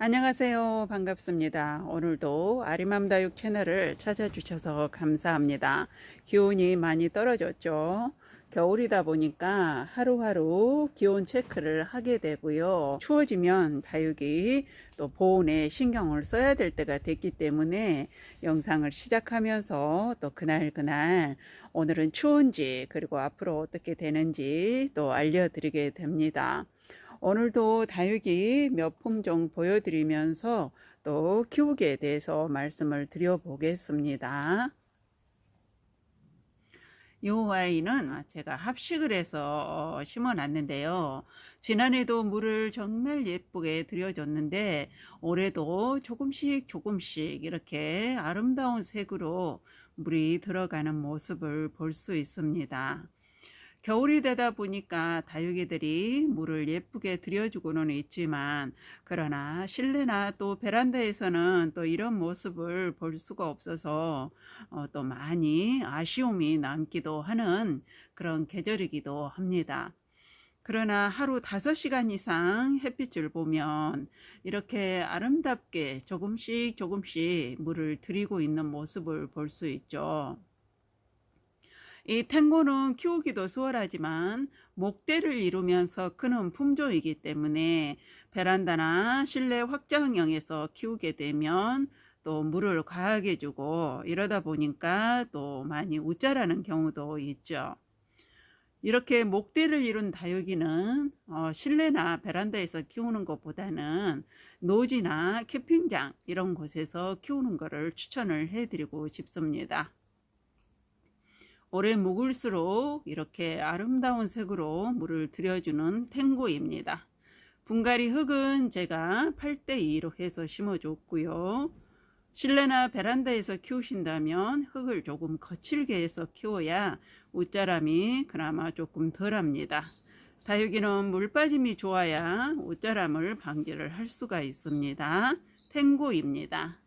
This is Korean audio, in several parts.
안녕하세요. 반갑습니다. 오늘도 아리맘다육 채널을 찾아주셔서 감사합니다. 기온이 많이 떨어졌죠. 겨울이다 보니까 하루하루 기온 체크를 하게 되고요. 추워지면 다육이 또 보온에 신경을 써야 될 때가 됐기 때문에 영상을 시작하면서 또 그날 오늘은 추운지 그리고 앞으로 어떻게 되는지 또 알려드리게 됩니다. 오늘도 다육이 몇 품종 보여드리면서 또 키우기에 대해서 말씀을 드려보겠습니다. 이 아이는 제가 합식을 해서 심어 놨는데요. 지난해도 물을 정말 예쁘게 들여줬는데 올해도 조금씩 이렇게 아름다운 색으로 물이 들어가는 모습을 볼 수 있습니다. 겨울이 되다 보니까 다육이들이 물을 예쁘게 들여주고는 있지만 그러나 실내나 또 베란다에서는 또 이런 모습을 볼 수가 없어서 또 많이 아쉬움이 남기도 하는 그런 계절이기도 합니다. 그러나 하루 5시간 이상 햇빛을 보면 이렇게 아름답게 조금씩 물을 들이고 있는 모습을 볼 수 있죠. 이 탱고는 키우기도 수월하지만 목대를 이루면서 크는 품종이기 때문에 베란다나 실내 확장형에서 키우게 되면 또 물을 과하게 주고 이러다 보니까 또 많이 웃자라는 경우도 있죠. 이렇게 목대를 이룬 다육이는 실내나 베란다에서 키우는 것보다는 노지나 캠핑장 이런 곳에서 키우는 것을 추천을 해드리고 싶습니다. 오래 묵을수록 이렇게 아름다운 색으로 물을 들여주는 탱고입니다. 분갈이 흙은 제가 8대2로 해서 심어줬고요. 실내나 베란다에서 키우신다면 흙을 조금 거칠게 해서 키워야 웃자람이 그나마 조금 덜합니다. 다육이는 물 빠짐이 좋아야 웃자람을 방지를 할 수가 있습니다. 탱고입니다.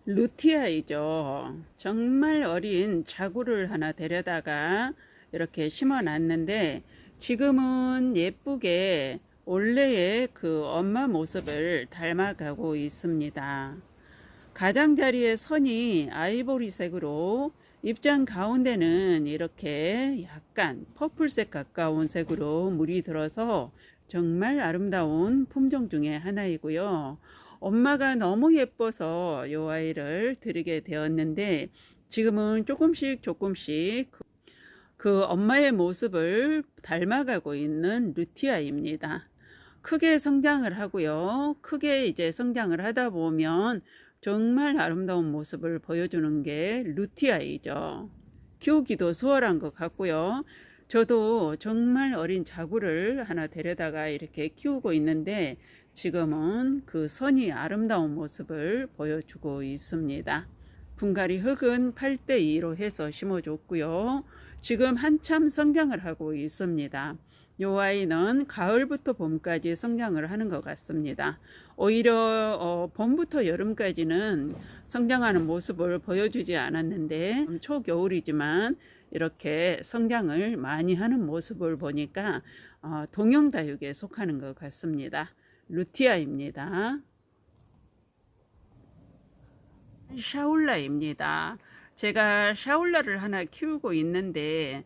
루티아이죠. 정말 어린 자구를 하나 데려다가 이렇게 심어 놨는데 지금은 예쁘게 원래의 그 엄마 모습을 닮아가고 있습니다. 가장자리의 선이 아이보리색으로 입장 가운데는 이렇게 약간 퍼플색 가까운 색으로 물이 들어서 정말 아름다운 품종 중에 하나이고요. 엄마가 너무 예뻐서 이 아이를 드리게 되었는데 지금은 조금씩 그 엄마의 모습을 닮아가고 있는 루티아입니다. 크게 성장을 하고요. 크게 이제 성장을 하다 보면 정말 아름다운 모습을 보여주는 게 루티아이죠. 키우기도 수월한 것 같고요. 저도 정말 어린 자구를 하나 데려다가 이렇게 키우고 있는데 지금은 그 선이 아름다운 모습을 보여주고 있습니다. 분갈이 흙은 8대2로 해서 심어줬고요. 지금 한참 성장을 하고 있습니다. 이 아이는 가을부터 봄까지 성장을 하는 것 같습니다. 오히려 봄부터 여름까지는 성장하는 모습을 보여주지 않았는데 초겨울이지만 이렇게 성장을 많이 하는 모습을 보니까 동형다육에 속하는 것 같습니다. 루티아입니다. 샤울라입니다. 제가 샤울라를 하나 키우고 있는데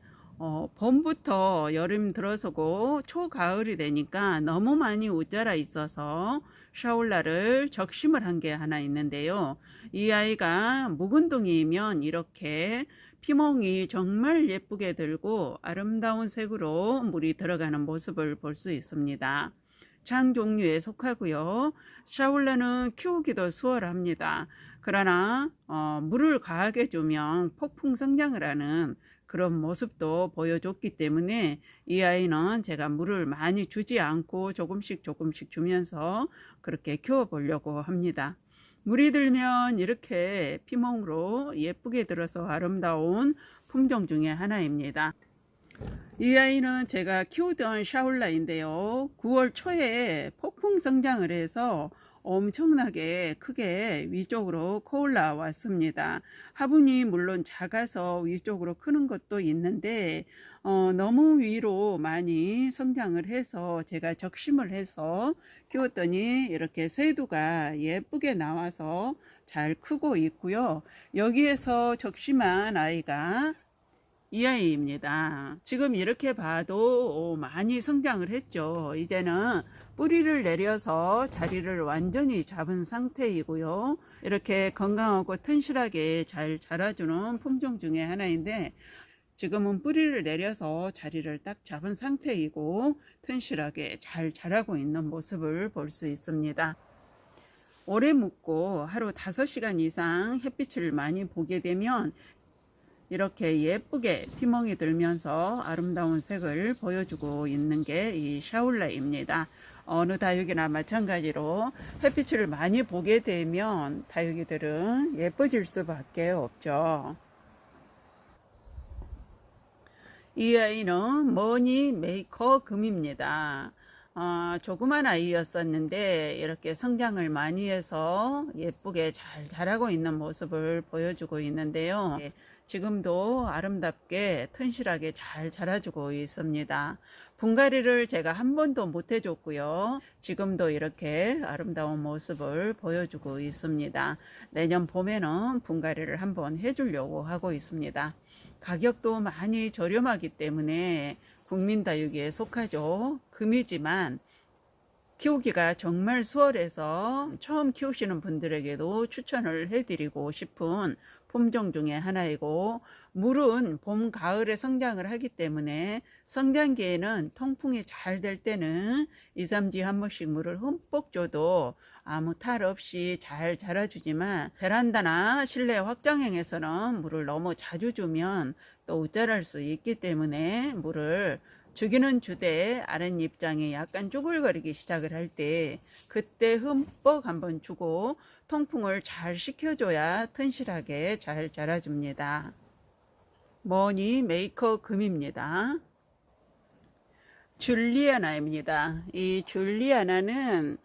봄부터 여름 들어서고 초가을이 되니까 너무 많이 웃자라 있어서 샤울라를 적심을 한 게 하나 있는데요. 이 아이가 묵은둥이면 이렇게 피멍이 정말 예쁘게 들고 아름다운 색으로 물이 들어가는 모습을 볼 수 있습니다. 장 종류에 속하고요. 샤울라는 키우기도 수월합니다. 그러나 물을 과하게 주면 폭풍 성장을 하는 그런 모습도 보여줬기 때문에 이 아이는 제가 물을 많이 주지 않고 조금씩 주면서 그렇게 키워보려고 합니다. 물이 들면 이렇게 피멍으로 예쁘게 들어서 아름다운 품종 중에 하나입니다. 이 아이는 제가 키우던 샤울라인데요. 9월 초에 폭풍 성장을 해서 엄청나게 크게 위쪽으로 커 올라왔습니다. 화분이 물론 작아서 위쪽으로 크는 것도 있는데 너무 위로 많이 성장을 해서 제가 적심을 해서 키웠더니 이렇게 쇠두가 예쁘게 나와서 잘 크고 있고요. 여기에서 적심한 아이가 이 아이입니다. 지금 이렇게 봐도 많이 성장을 했죠. 이제는 뿌리를 내려서 자리를 완전히 잡은 상태이고요. 이렇게 건강하고 튼실하게 잘 자라주는 품종 중에 하나인데, 지금은 뿌리를 내려서 자리를 딱 잡은 상태이고 튼실하게 잘 자라고 있는 모습을 볼 수 있습니다. 오래 묵고 하루 5시간 이상 햇빛을 많이 보게 되면 이렇게 예쁘게 피멍이 들면서 아름다운 색을 보여주고 있는 게 이 샤울라입니다. 어느 다육이나 마찬가지로 햇빛을 많이 보게 되면 다육이들은 예뻐질 수밖에 없죠. 이 아이는 머니 메이커 금입니다. 조그만 아이였었는데 이렇게 성장을 많이 해서 예쁘게 잘 자라고 있는 모습을 보여주고 있는데요. 지금도 아름답게 튼실하게 잘 자라주고 있습니다. 분갈이를 제가 한 번도 못 해줬고요. 지금도 이렇게 아름다운 모습을 보여주고 있습니다. 내년 봄에는 분갈이를 한번 해주려고 하고 있습니다. 가격도 많이 저렴하기 때문에 국민다육이에 속하죠. 금이지만 키우기가 정말 수월해서 처음 키우시는 분들에게도 추천을 해드리고 싶은 품종 중에 하나이고, 물은 봄, 가을에 성장을 하기 때문에 성장기에는 통풍이 잘 될 때는 2, 3주에 한 번씩 물을 흠뻑 줘도 아무 탈 없이 잘 자라주지만, 베란다나 실내 확장형에서는 물을 너무 자주 주면 또 웃자랄 수 있기 때문에 물을 주기는 주되 아랫잎장이 약간 쪼글거리기 시작을 할 때 그때 흠뻑 한번 주고 통풍을 잘 시켜줘야 튼실하게 잘 자라줍니다. 머니 메이커 금입니다. 줄리아나입니다. 이 줄리아나는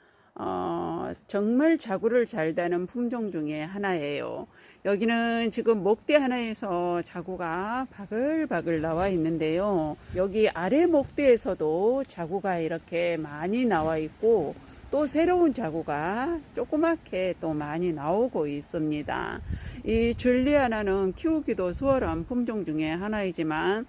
정말 자구를 잘 다는 품종 중에 하나예요. 여기는 지금 목대 하나에서 자구가 바글바글 나와 있는데요. 여기 아래 목대에서도 자구가 이렇게 많이 나와 있고, 또 새로운 자구가 조그맣게 또 많이 나오고 있습니다. 이 줄리아나는 키우기도 수월한 품종 중에 하나이지만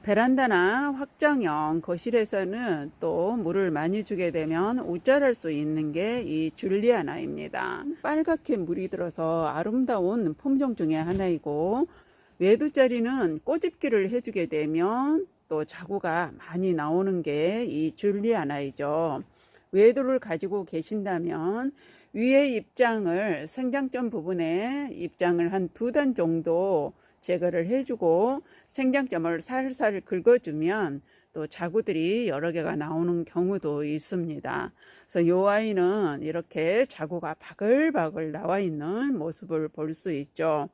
베란다나 확장형 거실에서는 또 물을 많이 주게 되면 웃자랄 수 있는 게 이 줄리아나입니다. 빨갛게 물이 들어서 아름다운 품종 중에 하나이고, 외두자리는 꼬집기를 해주게 되면 또 자구가 많이 나오는 게 이 줄리아나이죠. 외두를 가지고 계신다면 위에 입장을, 생장점 부분에 입장을 한 2단 정도 제거를 해주고 생장점을 살살 긁어주면 또 자구들이 여러 개가 나오는 경우도 있습니다. 그래서 이 아이는 이렇게 자구가 바글바글 나와 있는 모습을 볼 수 있죠.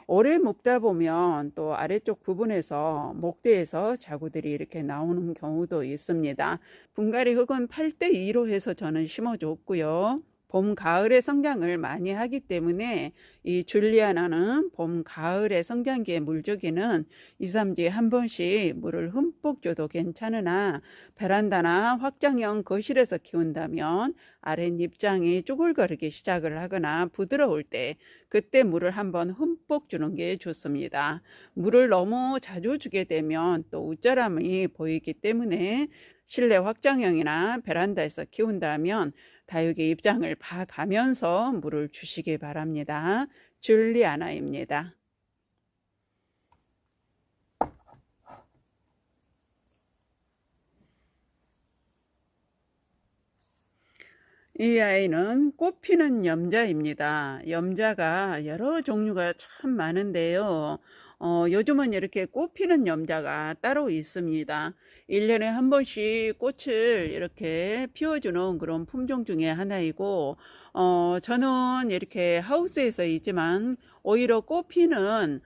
오래 묵다 보면 또 아래쪽 부분에서 목대에서 자구들이 이렇게 나오는 경우도 있습니다. 분갈이 흙은 8대2로 해서 저는 심어줬고요. 봄, 가을에 성장을 많이 하기 때문에 이 줄리아나는 봄, 가을에 성장기에 물 주기는 2, 3주에 한 번씩 물을 흠뻑 줘도 괜찮으나, 베란다나 확장형 거실에서 키운다면 아랫잎장이 쪼글거리기 시작을 하거나 부드러울 때 그때 물을 한번 흠뻑 주는 게 좋습니다. 물을 너무 자주 주게 되면 또 웃자람이 보이기 때문에 실내 확장형이나 베란다에서 키운다면 다육이 입장을 봐가면서 물을 주시기 바랍니다. 줄리아나입니다. 이 아이는 꽃피는 염자입니다. 염자가 여러 종류가 참 많은데요. 요즘은 이렇게 꽃피는 염자가 따로 있습니다. 1년에 한 번씩 꽃을 이렇게 피워주는 그런 품종 중에 하나이고, 저는 이렇게 하우스에서 있지만 오히려 꽃피는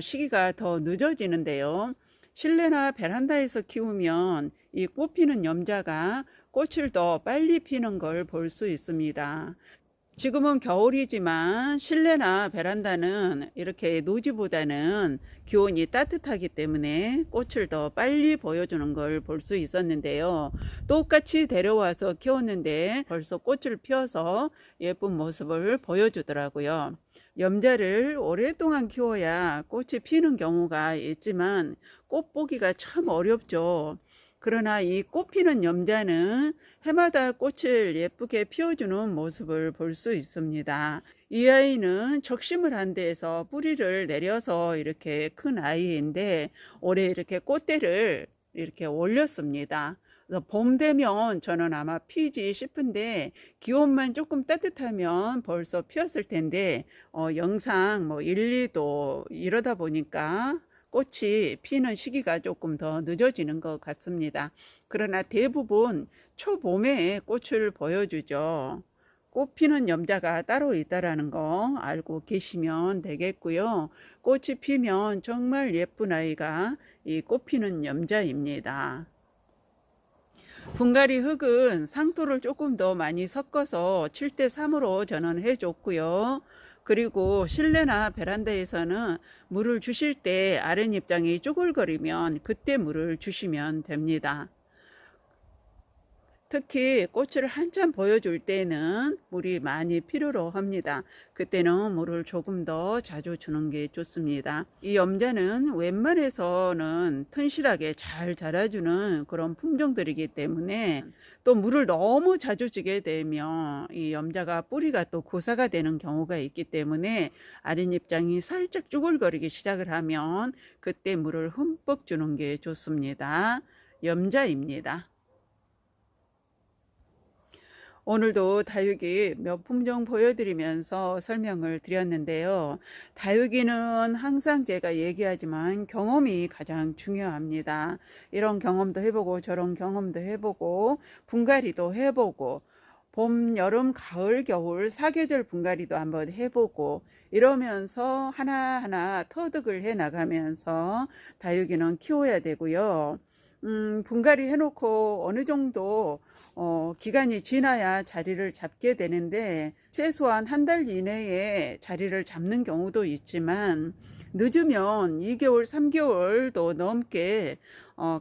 시기가 더 늦어지는데요. 실내나 베란다에서 키우면 이 꽃피는 염자가 꽃을 더 빨리 피는 걸 볼 수 있습니다. 지금은 겨울이지만 실내나 베란다는 이렇게 노지보다는 기온이 따뜻하기 때문에 꽃을 더 빨리 보여주는 걸 볼 수 있었는데요. 똑같이 데려와서 키웠는데 벌써 꽃을 피워서 예쁜 모습을 보여주더라고요. 염자를 오랫동안 키워야 꽃이 피는 경우가 있지만 꽃 보기가 참 어렵죠. 그러나 이 꽃피는 염자는 해마다 꽃을 예쁘게 피워주는 모습을 볼 수 있습니다. 이 아이는 적심을 한 데에서 뿌리를 내려서 이렇게 큰 아이인데 올해 이렇게 꽃대를 이렇게 올렸습니다. 그래서 봄 되면 저는 아마 피지 싶은데 기온만 조금 따뜻하면 벌써 피었을 텐데 영상 1, 2도 이러다 보니까 꽃이 피는 시기가 조금 더 늦어지는 것 같습니다. 그러나 대부분 초봄에 꽃을 보여주죠. 꽃 피는 염자가 따로 있다라는 거 알고 계시면 되겠고요. 꽃이 피면 정말 예쁜 아이가 이 꽃 피는 염자입니다. 분갈이 흙은 상토를 조금 더 많이 섞어서 7대3으로 저는 해줬고요. 그리고 실내나 베란다에서는 물을 주실 때 아랫입장이 쭈글거리면 그때 물을 주시면 됩니다. 특히 꽃을 한참 보여줄 때는 물이 많이 필요로 합니다. 그때는 물을 조금 더 자주 주는 게 좋습니다. 이 염자는 웬만해서는 튼실하게 잘 자라주는 그런 품종들이기 때문에 또 물을 너무 자주 주게 되면 이 염자가 뿌리가 또 고사가 되는 경우가 있기 때문에 아랫입장이 살짝 쭈글거리기 시작을 하면 그때 물을 흠뻑 주는 게 좋습니다. 염자입니다. 오늘도 다육이 몇 품종 보여드리면서 설명을 드렸는데요. 다육이는 항상 제가 얘기하지만 경험이 가장 중요합니다. 이런 경험도 해보고 저런 경험도 해보고 분갈이도 해보고 봄, 여름, 가을, 겨울 4계절 분갈이도 한번 해보고 이러면서 하나하나 터득을 해 나가면서 다육이는 키워야 되고요. 분갈이 해놓고 어느 정도 기간이 지나야 자리를 잡게 되는데 최소한 한 달 이내에 자리를 잡는 경우도 있지만 늦으면 2개월, 3개월도 넘게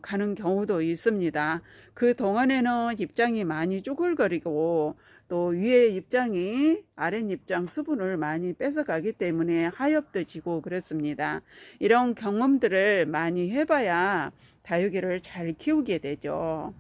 가는 경우도 있습니다. 그 동안에는 입장이 많이 쭈글거리고 또 위에 입장이 아랫입장 수분을 많이 뺏어가기 때문에 하엽도 지고 그렇습니다. 이런 경험들을 많이 해봐야 다육이를 잘 키우게 되죠.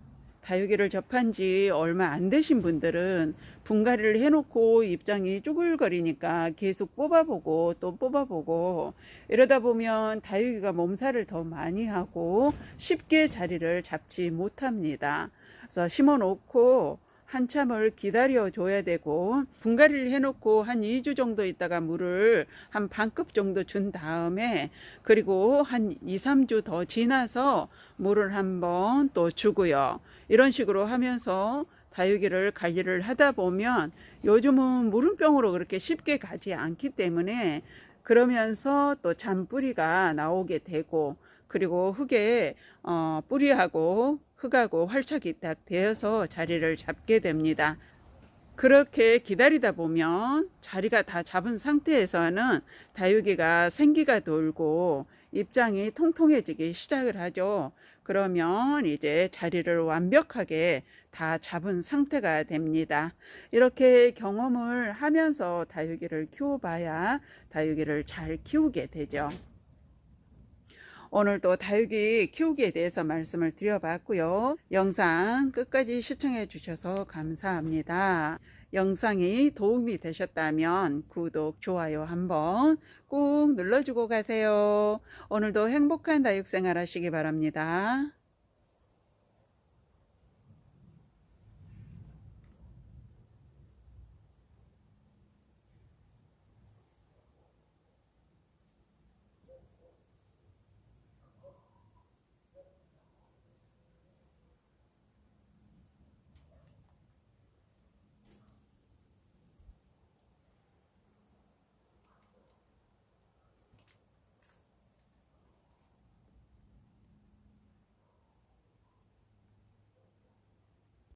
다육이를 접한 지 얼마 안 되신 분들은 분갈이를 해놓고 입장이 쭈글거리니까 계속 뽑아보고 또 뽑아보고 이러다 보면 다육이가 몸살을 더 많이 하고 쉽게 자리를 잡지 못합니다. 그래서 심어놓고 한참을 기다려 줘야 되고 분갈이를 해놓고 한 2주 정도 있다가 물을 한 반컵 정도 준 다음에 그리고 한 2, 3주 더 지나서 물을 한번 또 주고요. 이런 식으로 하면서 다육이를 관리를 하다 보면 요즘은 물음병으로 그렇게 쉽게 가지 않기 때문에 그러면서 또 잔뿌리가 나오게 되고 그리고 흙에 뿌리하고 흙하고 활착이 딱 되어서 자리를 잡게 됩니다. 그렇게 기다리다 보면 자리가 다 잡은 상태에서는 다육이가 생기가 돌고 입장이 통통해지기 시작을 하죠. 그러면 이제 자리를 완벽하게 다 잡은 상태가 됩니다. 이렇게 경험을 하면서 다육이를 키워봐야 다육이를 잘 키우게 되죠. 오늘도 다육이 키우기에 대해서 말씀을 드려봤고요. 영상 끝까지 시청해 주셔서 감사합니다. 영상이 도움이 되셨다면 구독, 좋아요 한번 꾹 눌러주고 가세요. 오늘도 행복한 다육생활 하시기 바랍니다.